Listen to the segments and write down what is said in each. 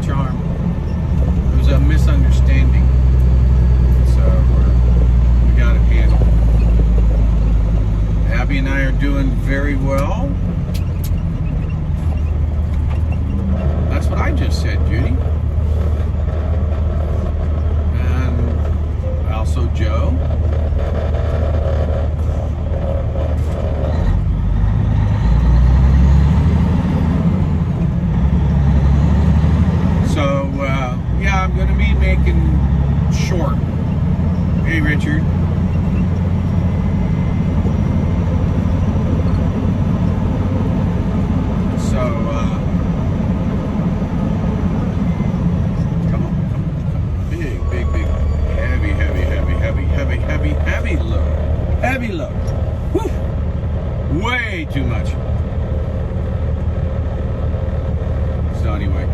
the charm. It was a misunderstanding. So we got it handled. Abby and I are doing very well. That's what I just said, Judy. And also Joe. So, yeah, I'm going to be making short. Hey, Richard. So, come on. Big, heavy load. Heavy load. Whew. Way too much. So anyway,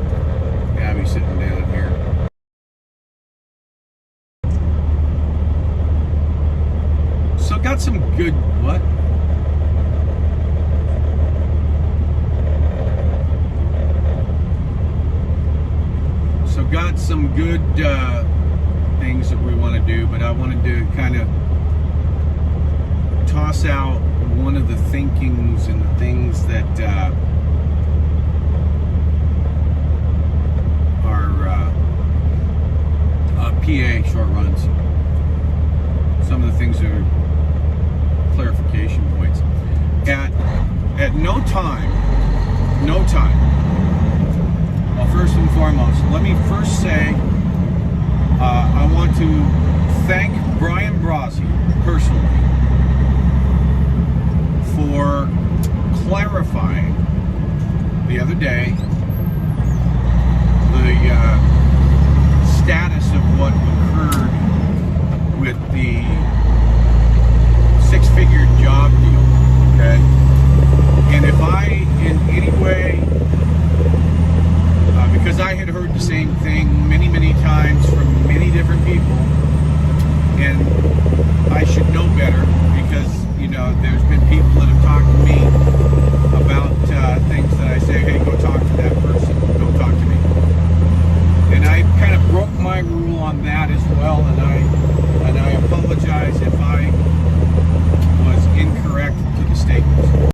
Abby's sitting down here. So got some good, what? So got some good things that we want to do, but I wanted to kind of toss out one of the thinkings and the things that PA short runs. Some of the things are clarification points. At no time. Well, first and foremost, let me first say I want to thank Brian Brasi personally for clarifying the other day the status of what occurred with the six-figure job deal, okay? And if I in any way, because I had heard the same thing many times from many different people, and I should know better because, you know, there's been people that have talked to me about things that I say, hey, go talk to that person, go talk to me. And I kind of broke my rule on that as well, and I apologize if I was incorrect to the statements.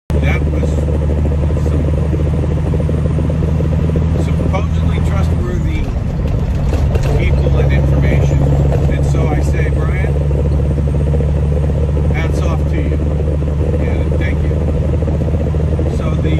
That was some supposedly trustworthy people and information, and so I say, Brian, hats off to you, and thank you. So the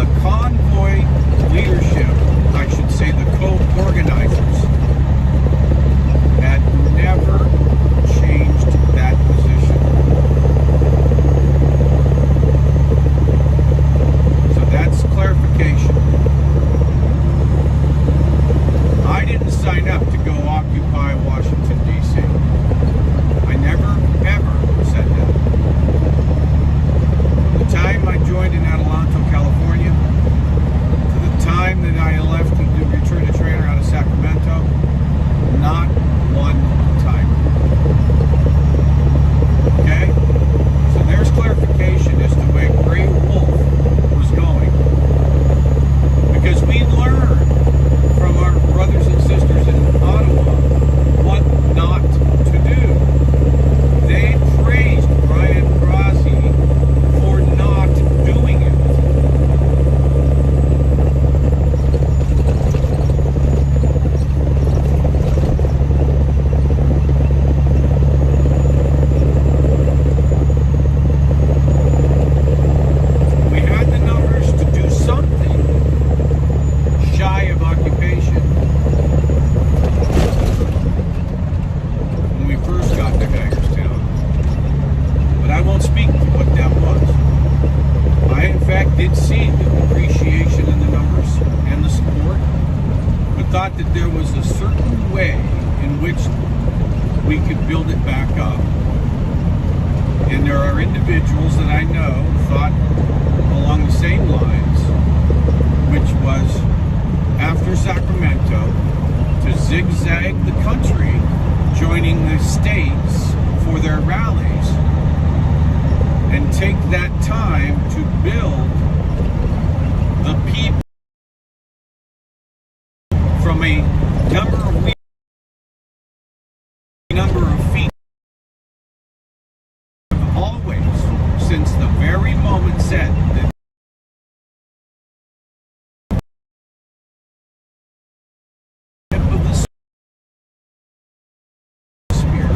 The convoy leadership, I should say the co-organizers, had never changed that position. So that's clarification. I didn't sign up to go occupy Washington, D.C. I never, ever said that. The time I joined in Adelanto, California, to the time that I left to return to trailer out of Sacramento, not one time. Okay? So there's clarification as to where Grey Wolf was going. Because we learned from our brothers and sisters in Ottawa what not to do. They praised Brian Grassi for not doing it. We had the numbers to do something shy of occupation when we first got to Hagerstown. But I won't speak to what that was. I, in fact, did see the appreciation in the numbers and the support, but thought that there was a certain way in which we could build it back up. And there are individuals that I know thought along the same lines, which was after Sacramento to zigzag the country, joining the states for their rallies, and take that time to build the people from a number of feet. Always, since the very moment said that tip of the spear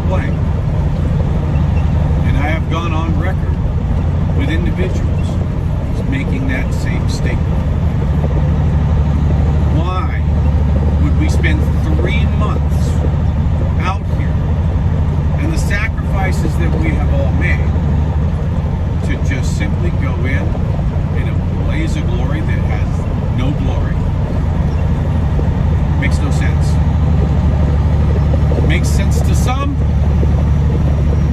point blank. And I have gone on record with individuals making that same statement. Why would we spend 3 months out here and the sacrifices that we have all made to just simply go in a blaze of glory that has no glory? Makes no sense. Makes sense to some,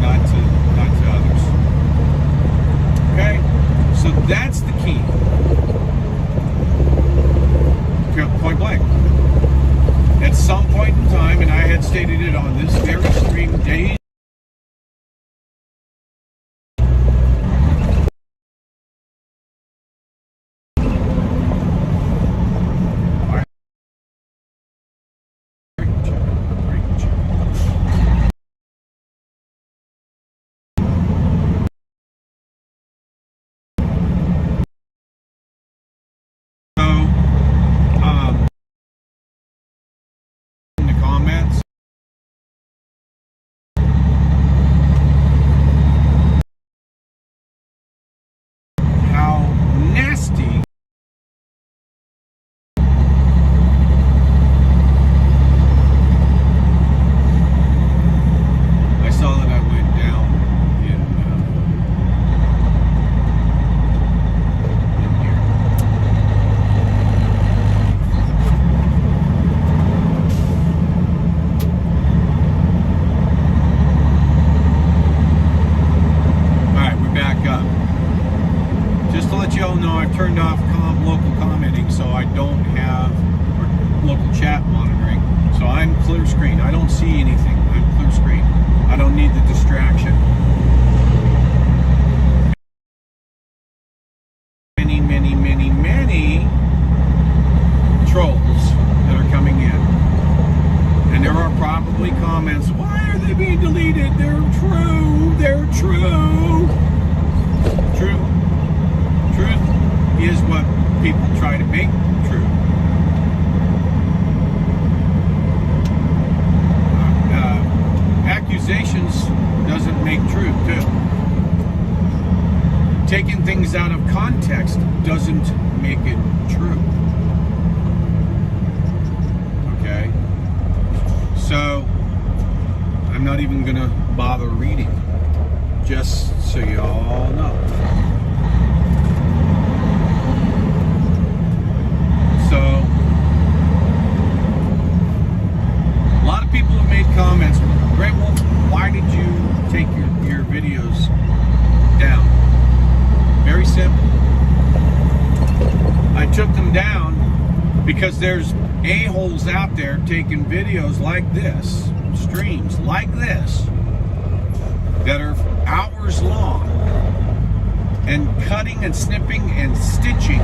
not to others. Okay? So that's the key. Point blank. At some point in time, and I had stated it on this very stream days turned off local commenting, so I don't have local chat monitoring. So I'm clear screen. I don't see anything. I'm clear screen. I don't need the distraction. Many trolls that are coming in. And there are probably comments, why are they being deleted? They're true. They're true. Truth is what people try to make true. Accusations doesn't make truth, too. Taking things out of context doesn't make it true. Okay? So, I'm not even going to bother reading, just so you all know. So, a lot of people have made comments, Great Wolf, why did you take your videos down? Very simple. I took them down because there's a-holes out there taking videos like this, streams like this, that are hours long, and cutting and snipping and stitching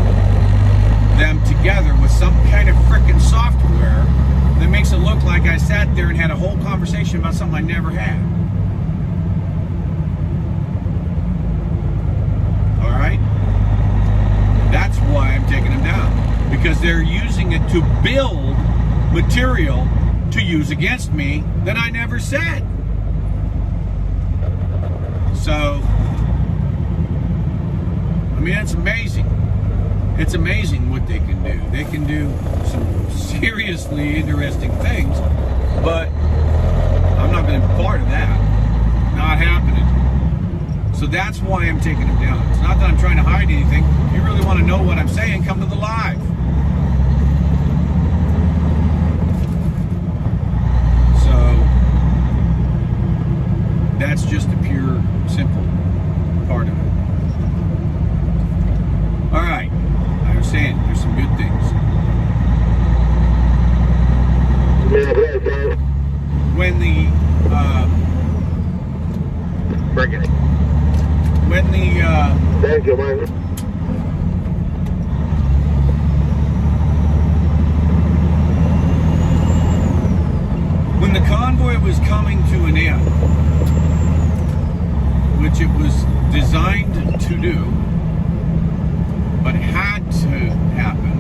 them together with some kind of frickin' software that makes it look like I sat there and had a whole conversation about something I never had. Alright? That's why I'm taking them down. Because they're using it to build material to use against me that I never said. So, I mean, it's amazing. It's amazing what they can do. They can do some seriously interesting things, but I'm not going to be part of that. Not happening. So that's why I'm taking them down. It's not that I'm trying to hide anything. If you really want to know what I'm saying, come to the live. So that's just a pure, simple part of it. All right. I understand. There's some good things. When the thank you, man. When the convoy was coming to an end, which it was designed to do, but had to happen,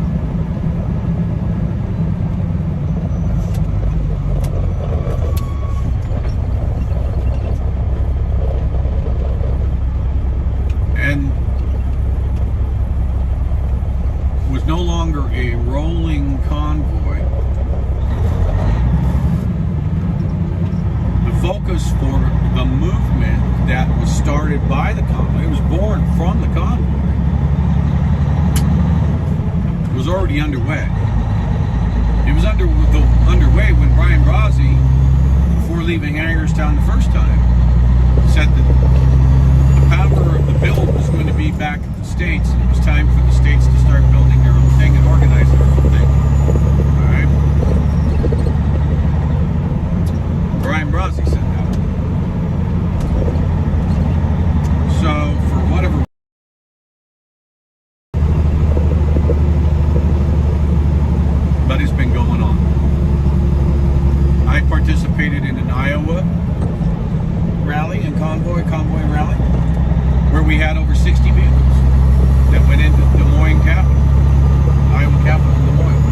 focus for the movement that was started by the convoy. It was born from the convoy. It was already underway. It was underway when Brian Brozzi, before leaving Hagerstown the first time, said that the power of the build was going to be back at the States, and it was time for the States to start building their own thing and organize their own thing. All right? Brian Brozzi said that. So, for whatever but it's been going on. I participated in an Iowa rally and convoy rally, where we had over 60 vehicles that went into Des Moines capital, Iowa capital in Des Moines.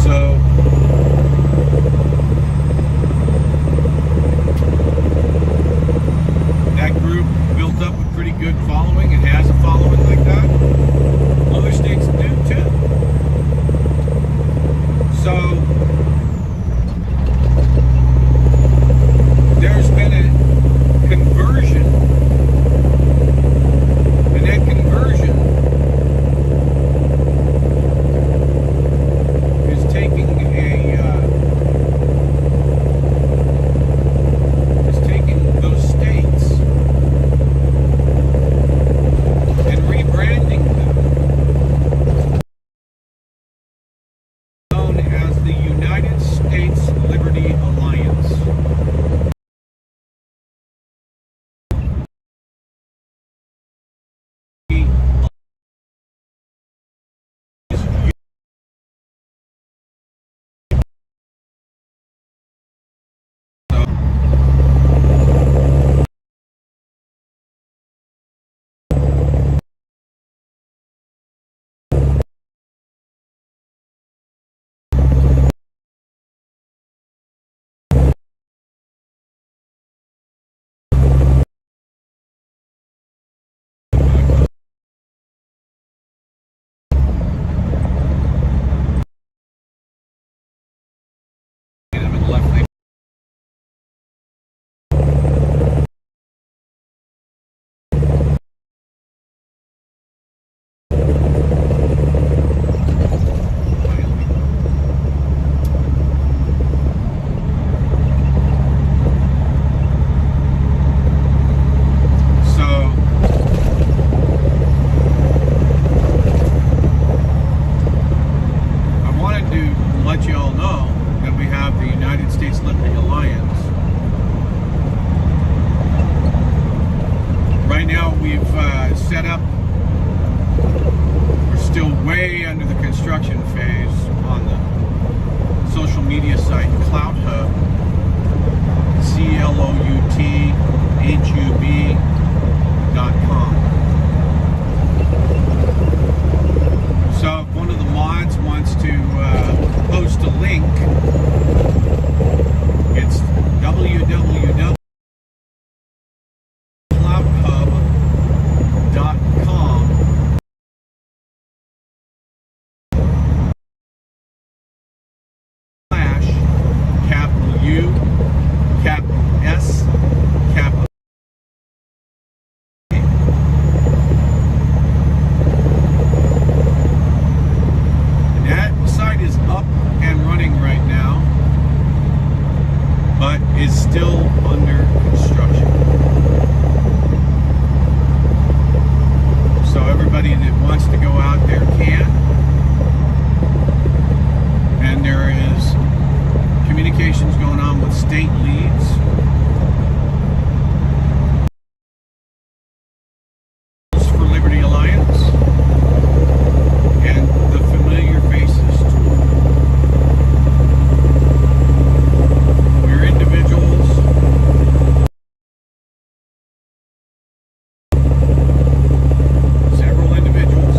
So, that group built up a pretty good following. It has a following like that. Other states do too. So, there's been a conversion, and that conversion is taking those states and rebranding them, known as the United States Liberty Alliance. I'm in the left lane. Let you all know that we have the United States Liberty Alliance. Right now we've set up, we're still way under the construction phase on the social media site Clout Hub, CLOUTHUB.com. So if one of the mods wants to post a link, it's www.clouthub.com /U S That site is up and running right now, but is still under construction. So everybody that wants to go out there can. And there is communications going on with state leads. For Liberty Alliance. And the familiar faces tour. We're individuals. Several individuals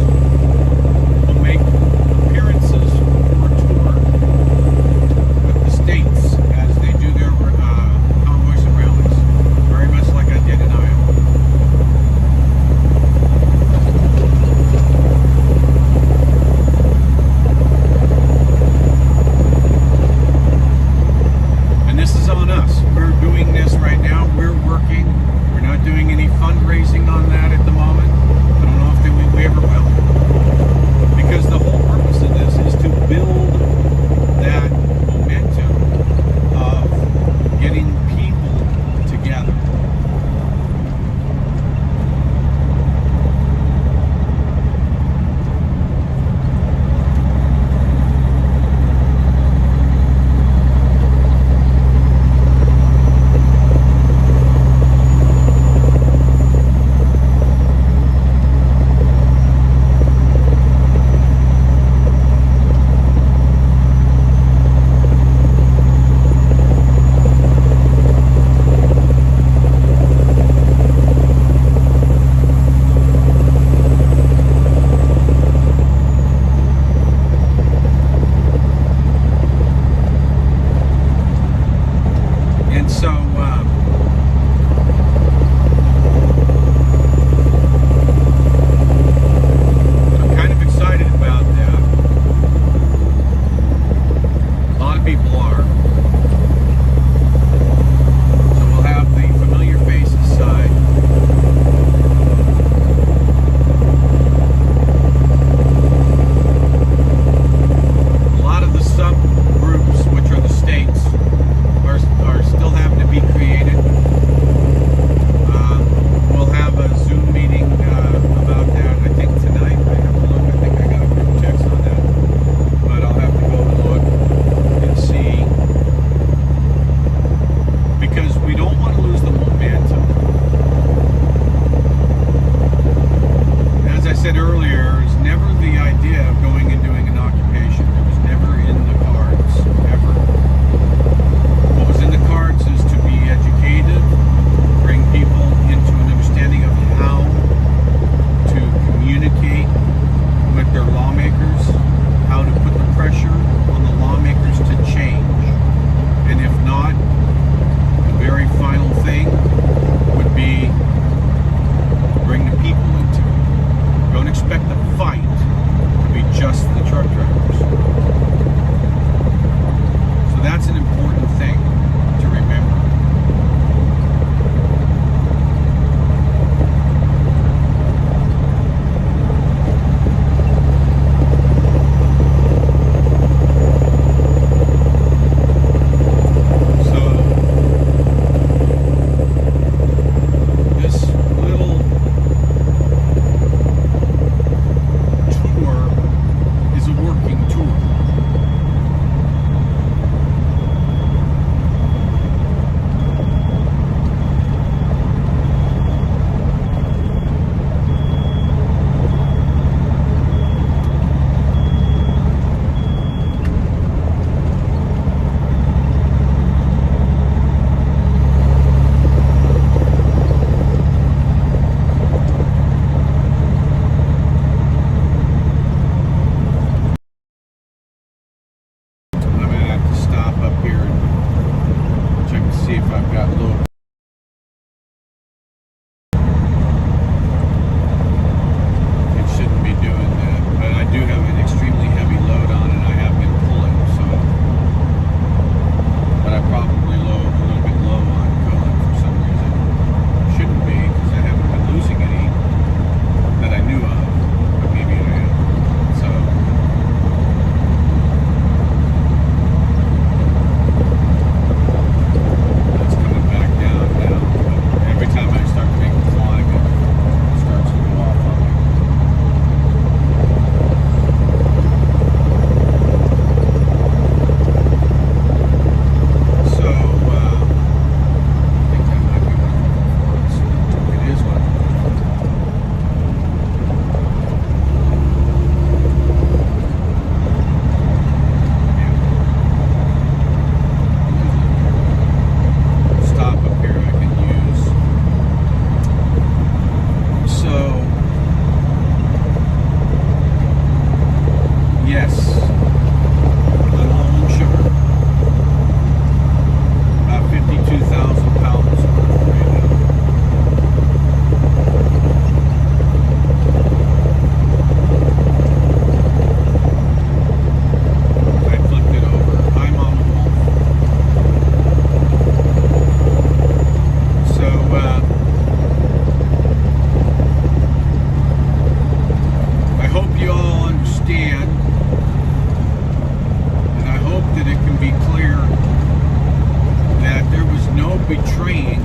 betraying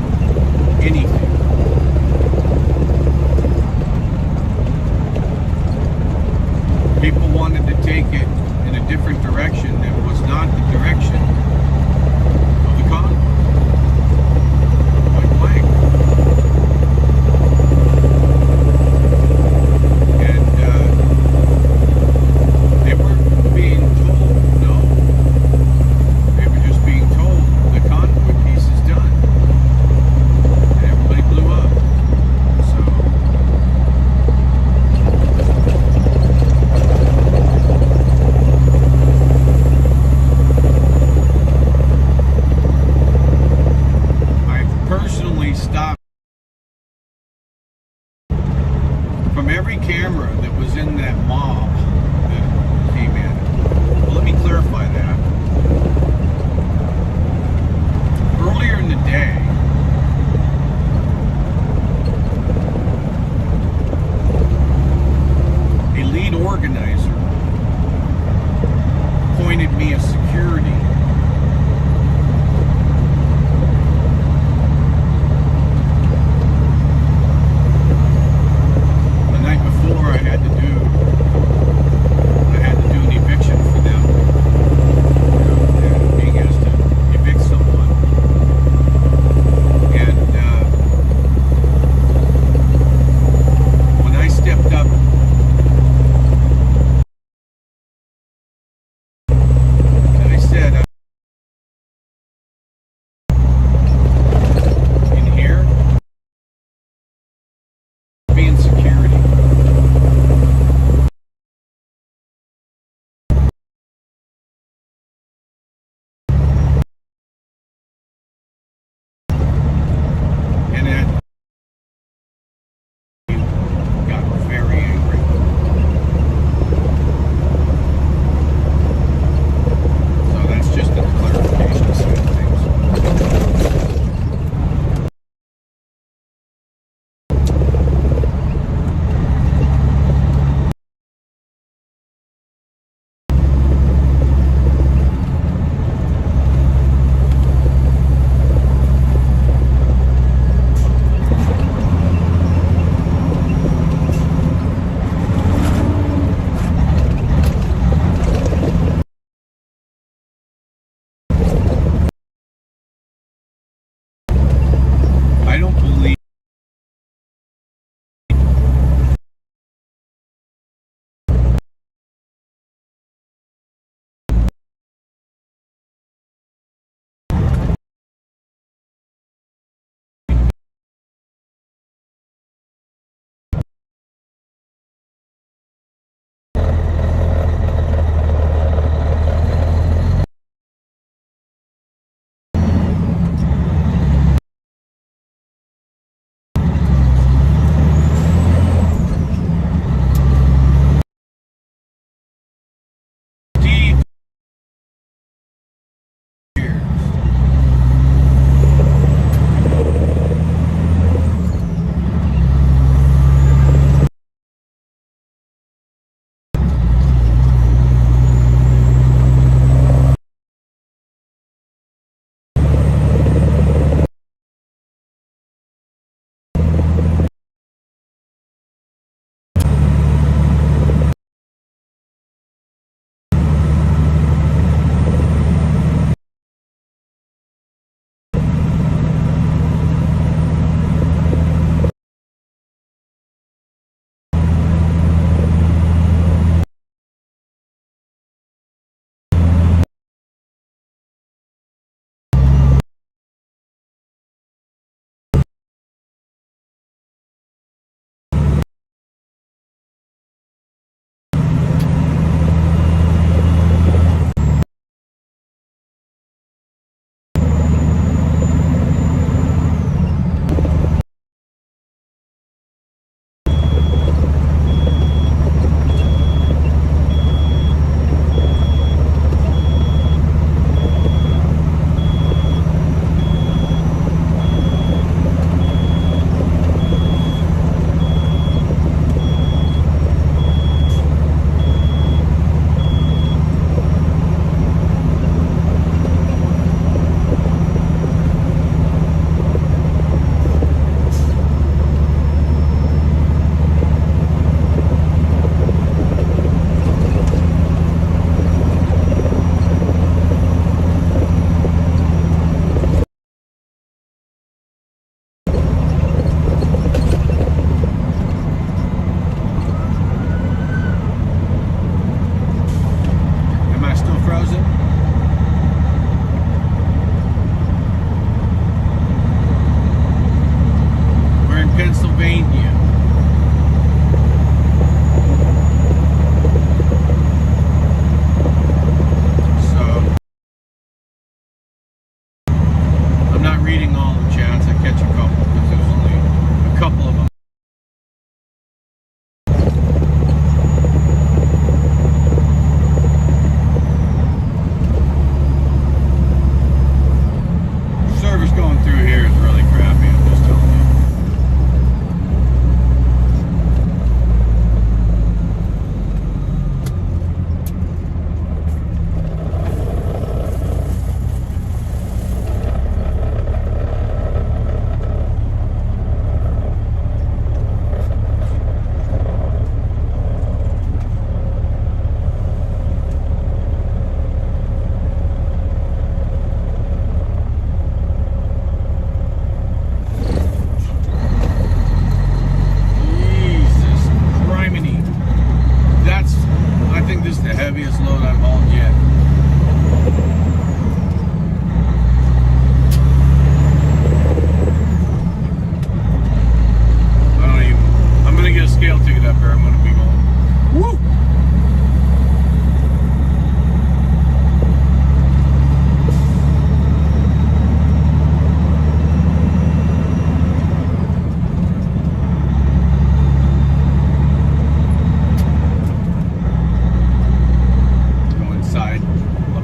anything. People wanted to take it in a different direction that was not the direction of the convoy. Point blank. And they weren't being told no. They were just being told the convoy piece is done. And everybody blew up. So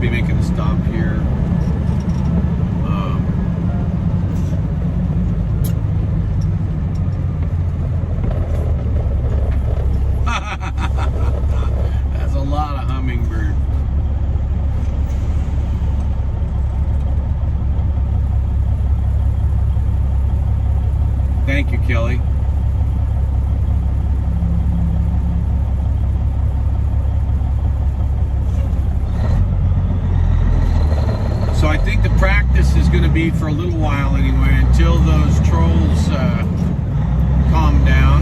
be making a stop here. That's a lot of hummingbird. Thank you, Kelly. So I think the practice is going to be for a little while anyway, until those trolls calm down.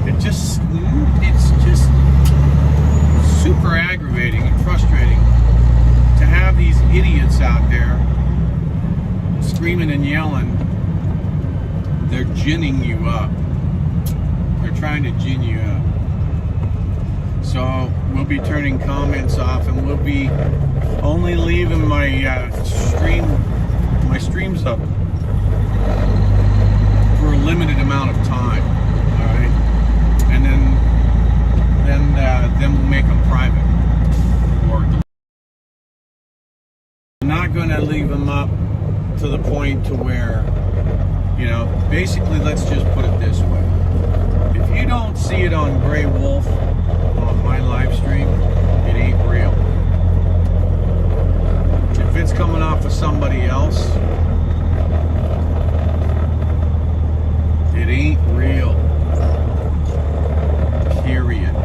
It's just super aggravating and frustrating to have these idiots out there screaming and yelling. They're ginning you up. They're trying to gin you up. So we'll be turning comments off, and we'll be only leaving my streams up for a limited amount of time. All right, and then we'll make them private. Or I'm not going to leave them up to the point to where, you know, basically, let's just put it this way. If you don't see it on Grey Wolf on my live stream, it ain't real. If it's coming off of somebody else, it ain't real. Period.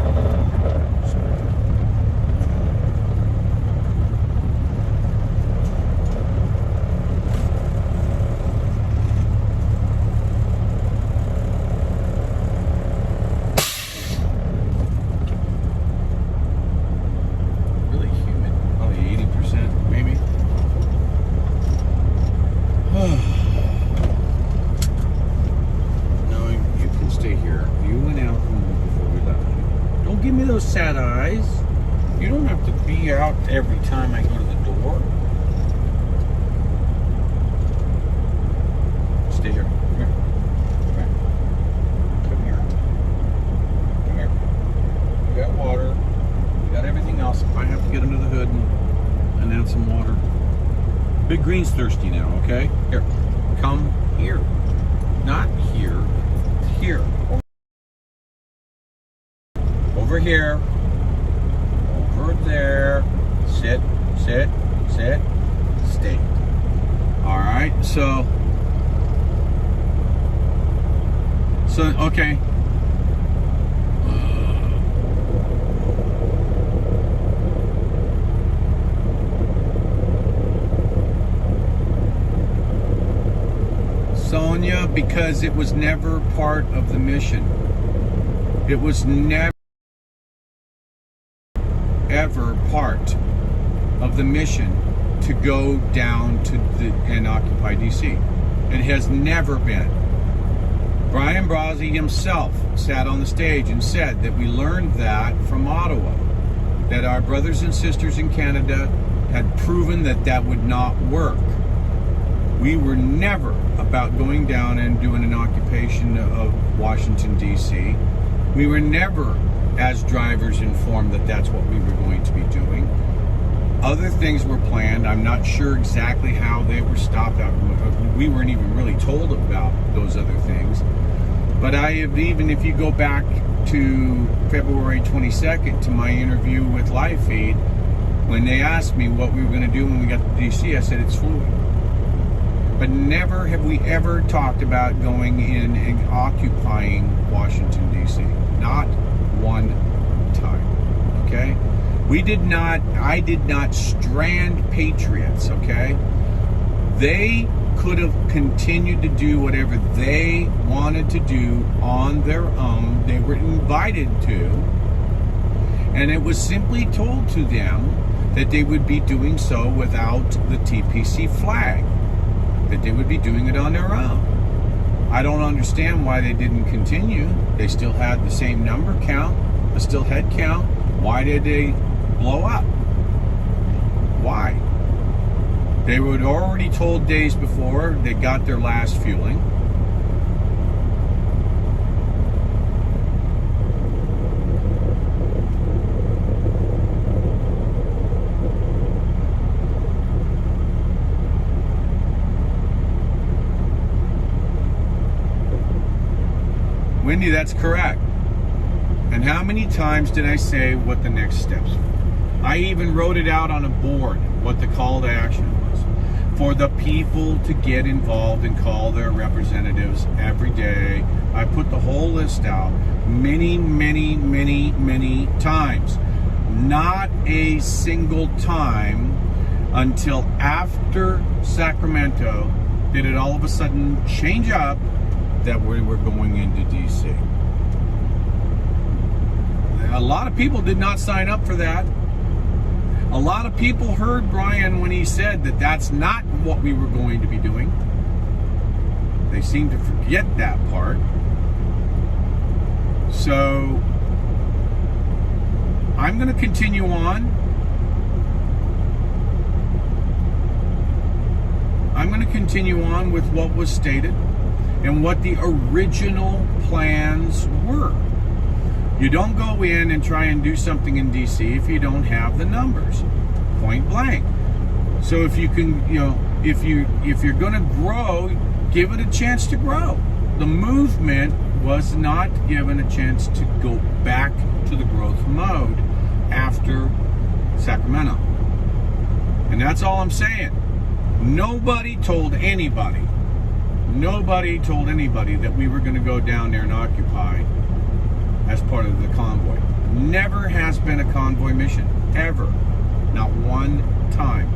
Sad eyes. You don't have to be out every time I go to the door. Stay here. Come here. Come here. Come here. We got water. We got everything else. I have to get under the hood and add some water. Big Green's thirsty now, okay? Here. Come here. Not here. Here. Over here, over there, sit, sit, sit, stay. All right, so okay. Sonia, because it was never part of the mission. It was never ever part of the mission to go down to and occupy DC. It has never been. Brian Brozzi himself sat on the stage and said that we learned that from Ottawa, that our brothers and sisters in Canada had proven that that would not work. We were never about going down and doing an occupation of Washington, D.C. We were never, as drivers, informed that that's what we were going to be doing. Other things were planned. I'm not sure exactly how they were stopped out. We weren't even really told about those other things. But I have, even if you go back to February 22nd to my interview with Live Feed, when they asked me what we were going to do when we got to DC, I said it's fluid. But never have we ever talked about going in and occupying Washington, D.C. Not one time, okay? I did not strand patriots, okay? They could have continued to do whatever they wanted to do on their own. They were invited to, and it was simply told to them that they would be doing so without the TPC flag, that they would be doing it on their own. I don't understand why they didn't continue. They still had the same number count, the still head count. Why did they blow up? Why? They were already told days before they got their last fueling. Wendy, that's correct. And how many times did I say what the next steps were? I even wrote it out on a board, what the call to action was. For the people to get involved and call their representatives every day. I put the whole list out many, many, many, many times. Not a single time until after Sacramento did it all of a sudden change up that we were going into DC. A lot of people did not sign up for that. A lot of people heard Brian when he said that that's not what we were going to be doing. They seem to forget that part. So I'm going to continue on. I'm going to continue on with what was stated and what the original plans were. You don't go in and try and do something in DC if you don't have the numbers, point blank. So if you can, if you're going to grow, give it a chance to grow. The movement was not given a chance to go back to the growth mode after Sacramento. And that's all I'm saying. Nobody told anybody that we were going to go down there and occupy as part of the convoy. Never has been a convoy mission, ever. Not one time.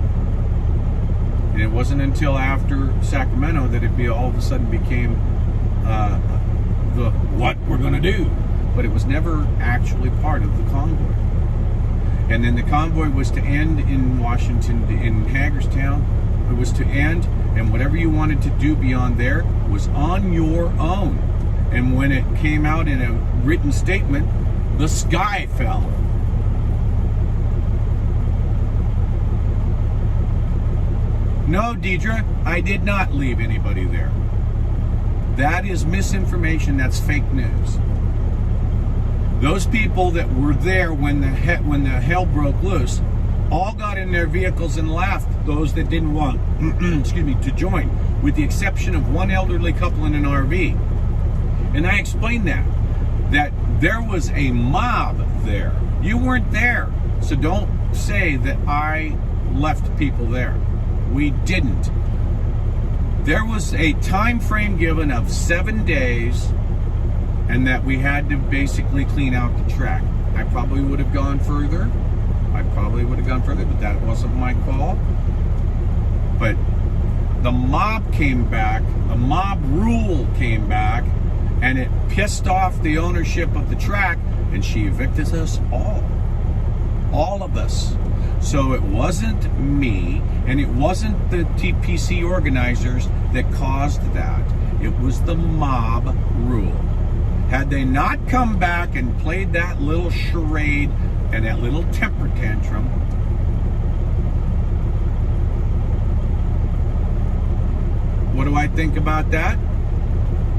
And it wasn't until after Sacramento that it all of a sudden became the what we're going to do. But it was never actually part of the convoy. And then the convoy was to end in Washington, in Hagerstown. It was to end, and whatever you wanted to do beyond there was on your own. And when it came out in a written statement, the sky fell. No, Deidre, I did not leave anybody there. That is misinformation. That's fake news. Those people that were there when the hell broke loose all got in their vehicles and left. Those that didn't want, to join, with the exception of one elderly couple in an RV. And I explained that there was a mob there. You weren't there, so don't say that I left people there. We didn't. There was a time frame given of 7 days, and that we had to basically clean out the track. I probably would have gone further. But that wasn't my call. But the mob came back, the mob rule came back, and it pissed off the ownership of the track, and she evicted us all of us. So it wasn't me, and it wasn't the TPC organizers that caused that. It was the mob rule. Had they not come back and played that little charade and that little temper tantrum, what do I think about that?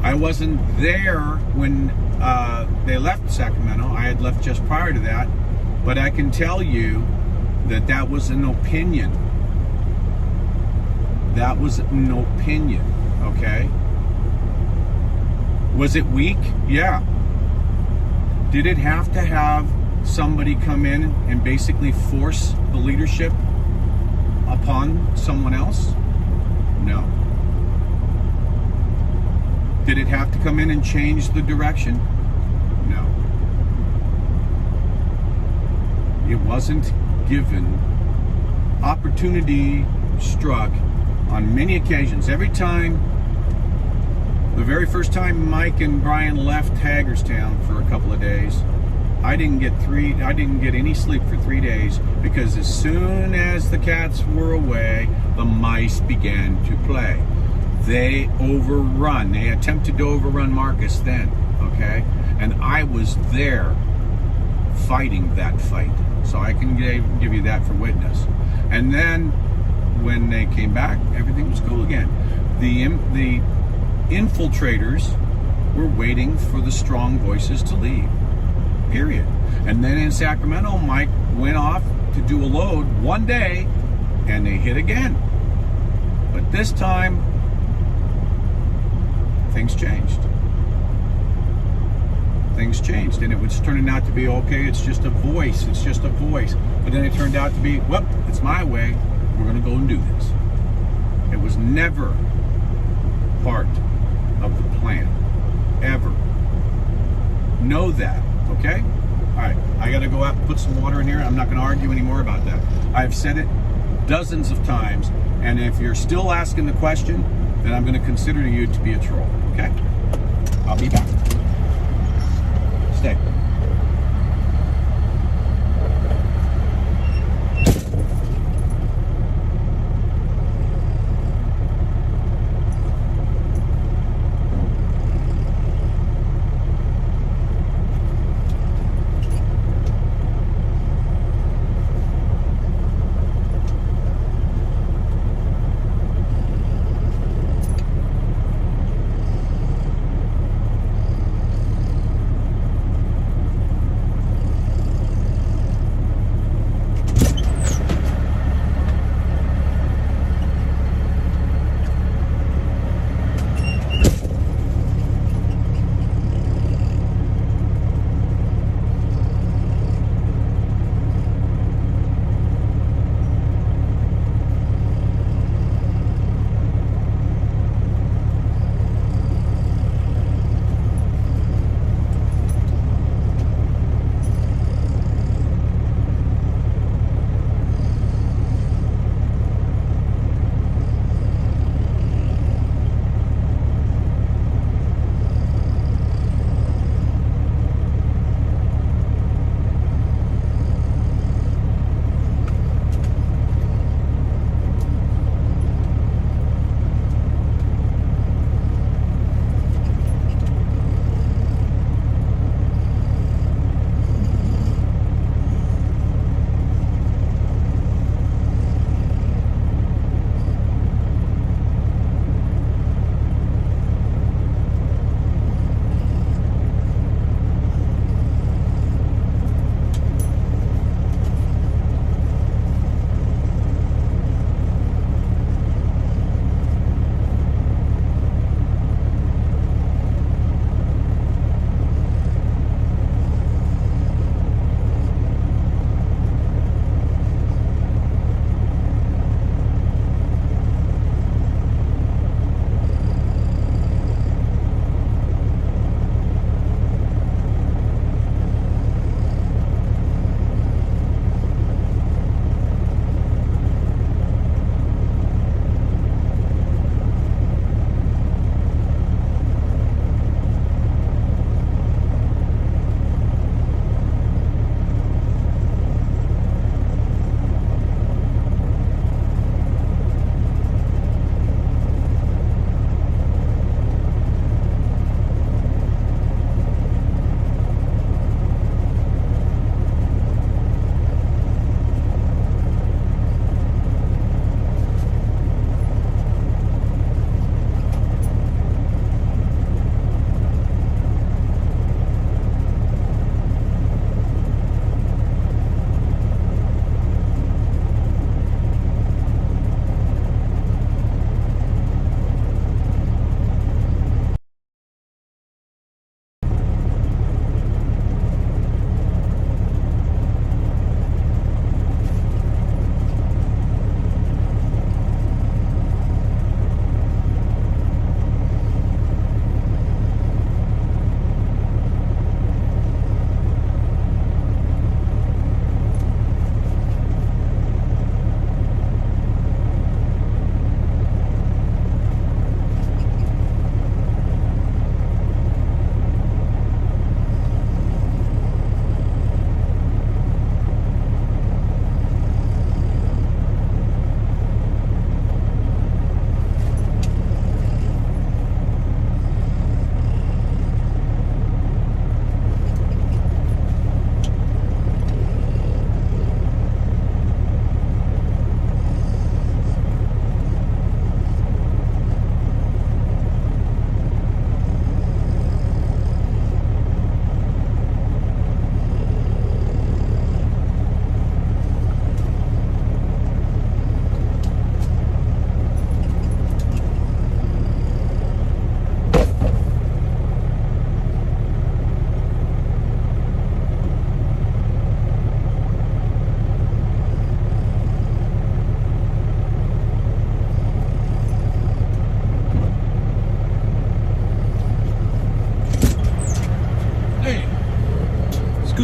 I wasn't there when they left Sacramento. I had left just prior to that. But I can tell you that that was an opinion. That was an opinion, okay? Was it weak? Yeah. Did it have to have somebody come in and basically force the leadership upon someone else? No. Did it have to come in and change the direction? No. It wasn't given. Opportunity struck on many occasions. Every time, the very first time Mike and Brian left Hagerstown for a couple of days, I didn't get any sleep for 3 days, because as soon as the cats were away, the mice began to play. They attempted to overrun Marcus then, okay? And I was there fighting that fight. So I can give you that for witness. And then when they came back, everything was cool again. The infiltrators were waiting for the strong voices to leave, period. And then in Sacramento, Mike went off to do a load one day, and they hit again. But this time, things changed. things changed, and it was turning out to be, okay, it's just a voice, but then it turned out to be, well, it's my way, we're going to go and do this. It was never part of the plan, ever. Know that, okay? All right, I got to go out and put some water in here. I'm not going to argue anymore about that. I've said it dozens of times, and if you're still asking the question, then I'm going to consider you to be a troll, okay? I'll be back. Stay.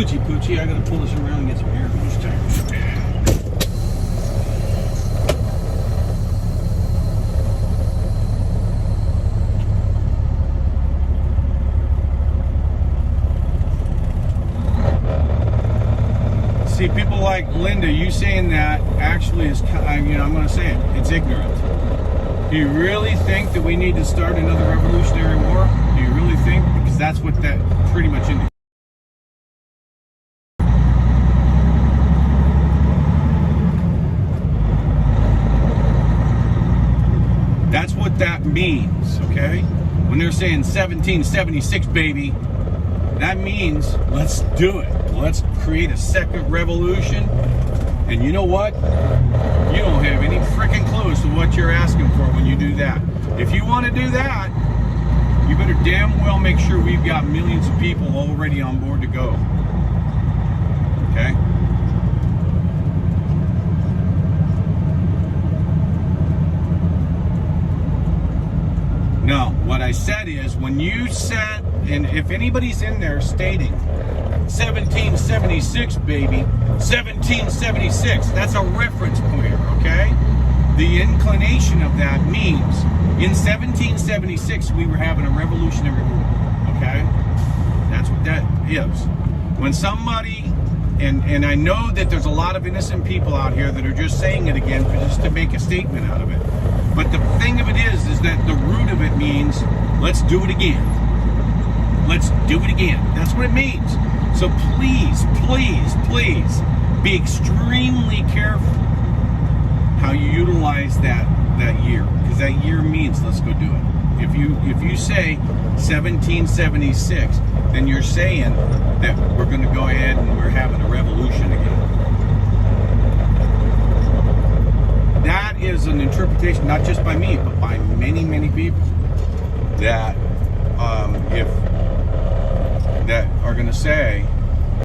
Hoochie Poochie, I gotta pull this around and get some air. Just check. See, people like Linda, you saying that actually is, I'm going to say it, it's ignorant. Do you really think that we need to start another revolutionary war? Do you really think? Because that's what that pretty much indicates. That's what that means, okay? When they're saying 1776, baby, that means let's do it. Let's create a second revolution. And you know what? You don't have any freaking clue as to what you're asking for when you do that. If you want to do that, you better damn well make sure we've got millions of people already on board to go. Okay? No, what I said is when you said, and if anybody's in there stating 1776, baby, 1776, that's a reference point, okay? The inclination of that means in 1776 we were having a revolutionary war, okay? That's what that is. When somebody, and I know that there's a lot of innocent people out here that are just saying it again just to make a statement out of it. But the thing of it is that the root of it means let's do it again. Let's do it again. That's what it means. So please, please, please be extremely careful how you utilize that year, because that year means let's go do it. If you say 1776, then you're saying that we're going to go ahead and we're having a revolution again. That is an interpretation, not just by me, but by many, many people that that are going to say